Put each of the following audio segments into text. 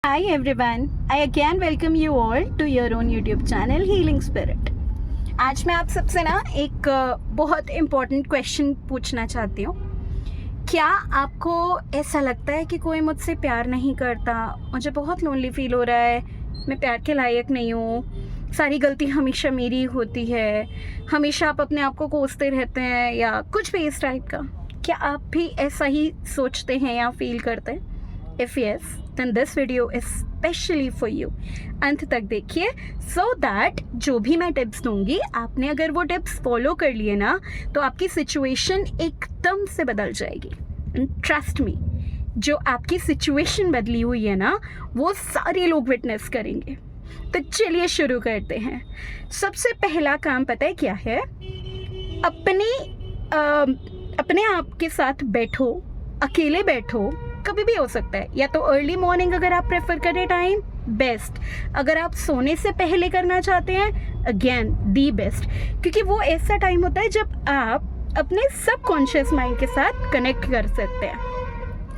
Hi everyone, I again welcome you all to your own YouTube channel Healing Spirit. आज मैं आप सबसे ना एक बहुत इम्पोर्टेंट क्वेश्चन पूछना चाहती हूँ. क्या आपको ऐसा लगता है कि कोई मुझसे प्यार नहीं करता, मुझे बहुत लोनली फील हो रहा है, मैं प्यार के लायक नहीं हूँ, सारी गलती हमेशा मेरी होती है, हमेशा आप अपने आप को कोसते रहते हैं या कुछ भी इस टाइप का? क्या आप भी ऐसा ही सोचते हैं या फील करते हैं? If yes, then this video is specially for you. अंत तक देखिए so that जो भी मैं टिप्स दूंगी, आपने अगर वो टिप्स फॉलो कर लिए ना तो आपकी सिचुएशन एकदम से बदल जाएगी. ट्रस्ट मी, जो आपकी सिचुएशन बदली हुई है ना वो सारे लोग विटनेस करेंगे. तो चलिए शुरू करते हैं. सबसे पहला काम पता है क्या है? अपने आप के साथ बैठो, अकेले बैठो. कभी भी हो सकता है, या तो अर्ली मॉर्निंग अगर आप प्रेफर करें टाइम, बेस्ट. अगर आप सोने से पहले करना चाहते हैं, अगेन दी बेस्ट, क्योंकि वो ऐसा टाइम होता है जब आप अपने सबकॉन्शियस माइंड के साथ कनेक्ट कर सकते हैं,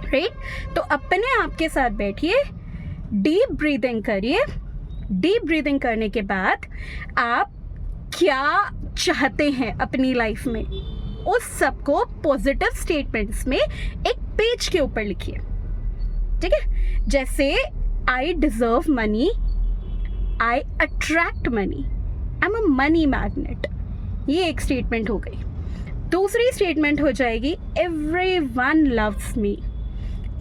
राइट? तो अपने आप के साथ बैठिए, डीप ब्रीदिंग करिए. डीप ब्रीदिंग करने के बाद आप क्या चाहते हैं अपनी लाइफ में, उस सबको पॉजिटिव स्टेटमेंट्स में एक पेज के ऊपर लिखिए. ठीक है? जैसे I deserve money, I attract money, I am a money magnet. ये एक स्टेटमेंट हो गई. दूसरी स्टेटमेंट हो जाएगी एवरीवन लव्स मी.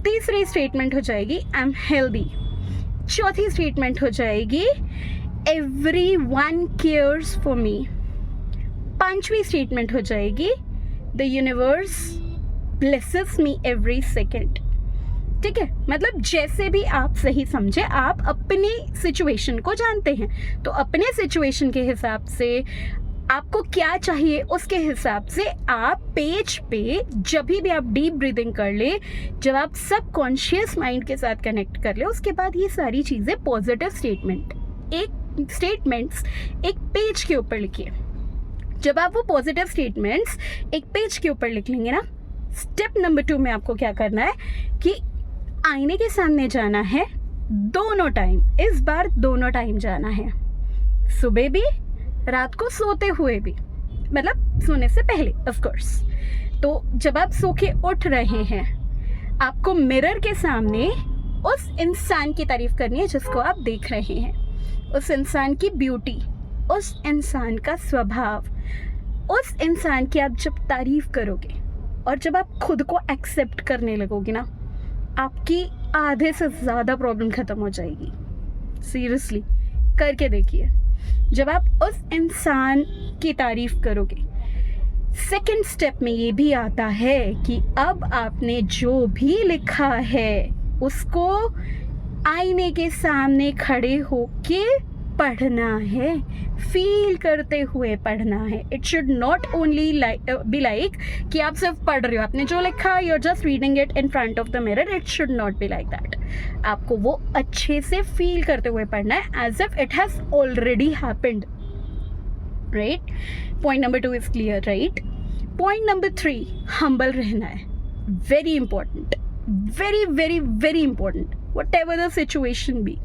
तीसरी स्टेटमेंट हो जाएगी आई एम हेल्दी. चौथी स्टेटमेंट हो जाएगी एवरीवन केयर्स फॉर मी. पांचवी स्टेटमेंट हो जाएगी the universe blesses me every second. ठीक है? मतलब जैसे भी आप सही समझे, आप अपनी सिचुएशन को जानते हैं, तो अपने सिचुएशन के हिसाब से आपको क्या चाहिए उसके हिसाब से आप पेज पे जब भी आप डीप ब्रीदिंग कर ले, जब आप सबकॉन्शियस माइंड के साथ कनेक्ट कर ले, उसके बाद ये सारी चीज़ें पॉजिटिव स्टेटमेंट्स एक पेज के ऊपर लिखिए. जब आप वो पॉजिटिव स्टेटमेंट्स एक पेज के ऊपर लिख लेंगे ना, स्टेप नंबर 2 में आपको क्या करना है कि आईने के सामने जाना है दोनों टाइम. इस बार दोनों टाइम जाना है, सुबह भी, रात को सोते हुए भी, मतलब सोने से पहले ऑफ कोर्स. तो जब आप सो के उठ रहे हैं, आपको मिरर के सामने उस इंसान की तारीफ करनी है जिसको आप देख रहे हैं. उस इंसान की ब्यूटी, उस इंसान का स्वभाव, उस इंसान की आप जब तारीफ करोगे और जब आप खुद को एक्सेप्ट करने लगोगे ना, आपकी आधे से ज़्यादा प्रॉब्लम ख़त्म हो जाएगी. सीरियसली करके देखिए. जब आप उस इंसान की तारीफ करोगे, सेकंड स्टेप में ये भी आता है कि अब आपने जो भी लिखा है उसको आईने के सामने खड़े होके पढ़ना है, फील करते हुए पढ़ना है. It should not only be like कि आप सिर्फ पढ़ रहे हो, आपने जो लिखा you are just reading it in front of the mirror. It should not be like that. आपको वो अच्छे से फील करते हुए पढ़ना है, as if it has already happened, right? Point number 2 is clear, right? Point number 3, humble रहना है. Very important, very very very important. What ever the situation B,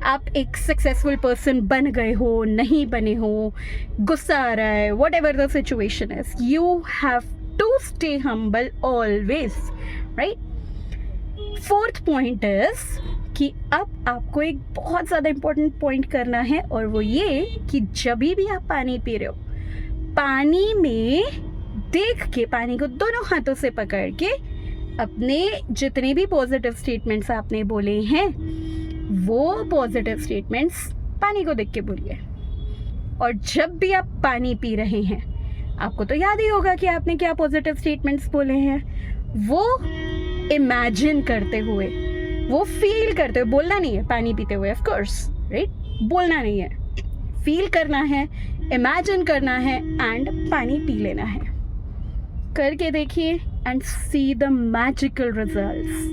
आप एक सक्सेसफुल पर्सन बन गए हो, नहीं बने हो, गुस्सा आ रहा है, whatever the situation is, you have to stay humble always, right? Fourth point is कि अब आपको एक बहुत ज़्यादा इंपॉर्टेंट पॉइंट करना है, और वो ये कि जब भी आप पानी पी रहे हो, पानी में देख के, पानी को दोनों हाथों से पकड़ के अपने जितने भी पॉजिटिव स्टेटमेंट्स आपने बोले हैं वो पॉजिटिव स्टेटमेंट्स पानी को देख के बोलिए. और जब भी आप पानी पी रहे हैं, आपको तो याद ही होगा कि आपने क्या पॉजिटिव स्टेटमेंट्स बोले हैं. वो इमेजिन करते हुए, वो फील करते हुए, बोलना नहीं है पानी पीते हुए, ऑफ कोर्स, राइट? बोलना नहीं है, फील करना है, इमेजिन करना है एंड पानी पी लेना है. करके देखिए and see the magical results.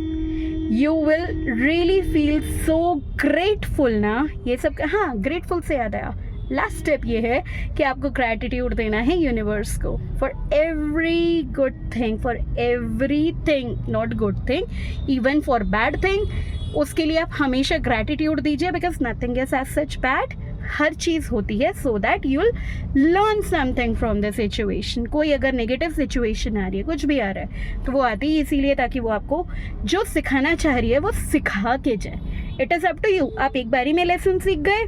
You will really feel so grateful ना. ये सब, हाँ, ग्रेटफुल से याद आया, लास्ट स्टेप ये है कि आपको ग्रैटिट्यूड देना है यूनिवर्स को for every good thing, for every thing, not good thing, even for bad thing. उसके लिए आप हमेशा ग्रैटिट्यूड दीजिए, because nothing is as such bad. हर चीज़ होती है so that you will learn something from the situation. कोई अगर नेगेटिव सिचुएशन आ रही है, कुछ भी आ रहा है, तो वो आती है इसीलिए ताकि वो आपको जो सिखाना चाह रही है वो सिखा के जाए। It is up to you. आप एक बारी में लेसन सीख गए,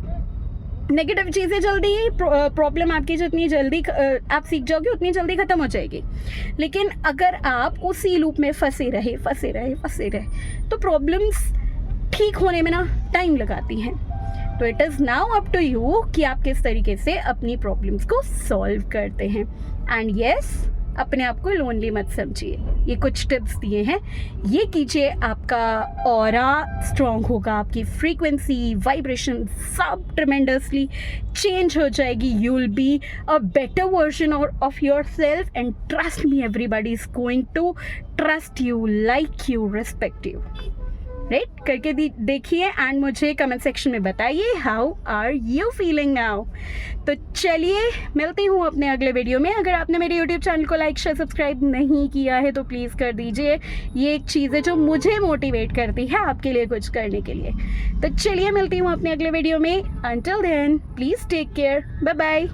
नेगेटिव चीज़ें जल्दी, प्रॉब्लम आपकी जितनी जल्दी आप सीख जाओगे उतनी जल्दी ख़त्म हो जाएगी। लेकिन अगर आप उसी लूप में फंसे रहे तो प्रॉब्लम्स ठीक होने में ना टाइम लगाती हैं। तो it is now up to you कि आप किस तरीके से अपनी प्रॉब्लम्स को सॉल्व करते हैं। एंड येस, अपने आप को लोनली मत समझिए। ये कुछ टिप्स दिए हैं, ये कीजिए, आपका ऑरा स्ट्रॉन्ग होगा, आपकी फ्रीक्वेंसी, वाइब्रेशन सब ट्रेमेंडसली चेंज हो जाएगी। You will be a better version of yourself and trust me, everybody is going to trust you, like you, respect you. Right, करके देखिए एंड मुझे कमेंट सेक्शन में बताइए how are you feeling now. तो चलिए मिलती हूँ अपने अगले वीडियो में। अगर आपने मेरे यूट्यूब चैनल को लाइक शेयर सब्सक्राइब नहीं किया है तो प्लीज़ कर दीजिए। ये एक चीज़ है जो मुझे मोटिवेट करती है आपके लिए कुछ करने के लिए। तो चलिए मिलती हूँ अपने अगले वीडियो में। Until then please take care, bye bye.